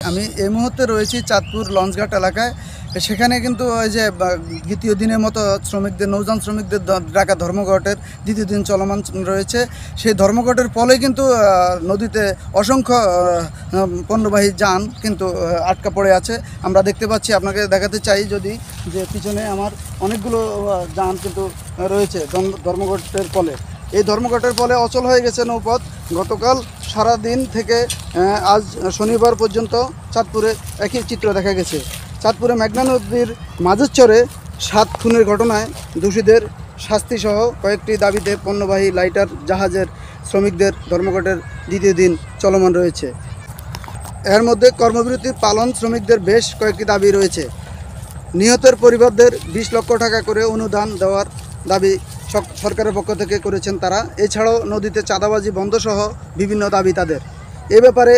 আমি এই মুহূর্তে রয়েছি চাঁদপুর লঞ্চঘাট এলাকায়। সেখানে কিন্তু ওই যে দ্বিতীয় দিনের মতো শ্রমিকদের নৌযান শ্রমিকদের ডাকা ধর্মঘটের দ্বিতীয় দিন চলমান রয়েছে। সেই ধর্মঘটের ফলে কিন্তু নদীতে অসংখ্য পণ্যবাহী যান কিন্তু আটকা পড়ে আছে। আমরা দেখতে পাচ্ছি, আপনাকে দেখাতে চাই যদি, যে পিছনে আমার অনেকগুলো যান কিন্তু রয়েছে ধর্মঘটের ফলে। এই ধর্মঘটের ফলে অচল হয়ে গেছে নৌপথ। গতকাল সারা দিন থেকে আজ শনিবার পর্যন্ত চাঁদপুরে একই চিত্র দেখা গেছে। চাঁদপুরে মেঘনা নদীর মাঝের চরে 7 খুনের ঘটনায় দোষীদের শাস্তিসহ কয়েকটি দাবিতে পণ্যবাহী লাইটার জাহাজের শ্রমিকদের ধর্মঘটের দ্বিতীয় দিন চলমান রয়েছে। এর মধ্যে কর্মবিরতি পালন শ্রমিকদের বেশ কয়েকটি দাবি রয়েছে। নিহতের পরিবারদের 20 লক্ষ টাকা করে অনুদান দেওয়ার দাবি সরকারের পক্ষ থেকে করেছেন তারা। এছাড়াও নদীতে চাঁদাবাজি বন্ধসহ বিভিন্ন দাবি তাদের। এ ব্যাপারে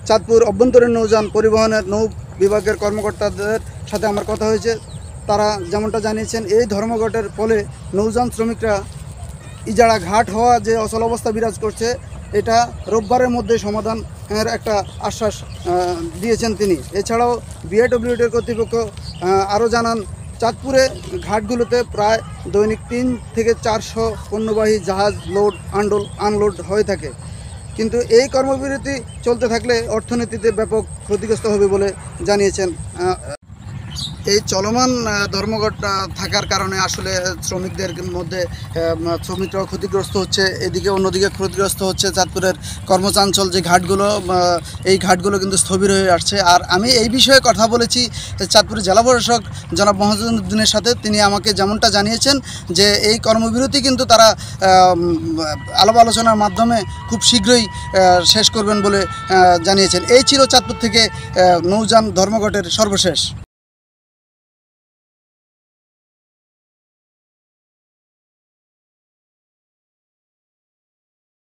চাঁদপুর অভ্যন্তরীণ নৌযান পরিবহনের নৌ বিভাগের কর্মকর্তাদের সাথে আমার কথা হয়েছে। তারা যেমনটা জানিয়েছেন, এই ধর্মঘটের ফলে নৌযান শ্রমিকরা ইজারা ঘাট হওয়া যে অচল অবস্থা বিরাজ করছে, এটা রোববারের মধ্যে সমাধানের একটা আশ্বাস দিয়েছেন তিনি। এছাড়াও বিআইডব্লিউডির কর্তৃপক্ষ আরও জানান, চাঁদপুরে ঘাটগুলোতে প্রায় দৈনিক 3 থেকে 400 পণ্যবাহী জাহাজ লোড আনলোড হয়ে থাকে। কিন্তু এই কর্মবিরতি চলতে থাকলে অর্থনীতিতে ব্যাপক ক্ষতিগ্রস্ত হবে বলে জানিয়েছেন। এই চলমান ধর্মঘট থাকার কারণে আসলে শ্রমিকদের মধ্যে শ্রমিকরাও ক্ষতিগ্রস্ত হচ্ছে, এদিকে অন্যদিকে ক্ষতিগ্রস্ত হচ্ছে চাঁদপুরের কর্মচাঞ্চল যে ঘাটগুলো, এই ঘাটগুলো কিন্তু স্থবির হয়ে আসছে। আর আমি এই বিষয়ে কথা বলেছি চাঁদপুরের জেলা প্রশাসক জনাব মহাজুদ্দিনের সাথে। তিনি আমাকে যেমনটা জানিয়েছেন যে এই কর্মবিরতি কিন্তু তারা আলাপ আলোচনার মাধ্যমে খুব শীঘ্রই শেষ করবেন বলে জানিয়েছেন। এই ছিল চাঁদপুর থেকে নৌযান ধর্মঘটের সর্বশেষ।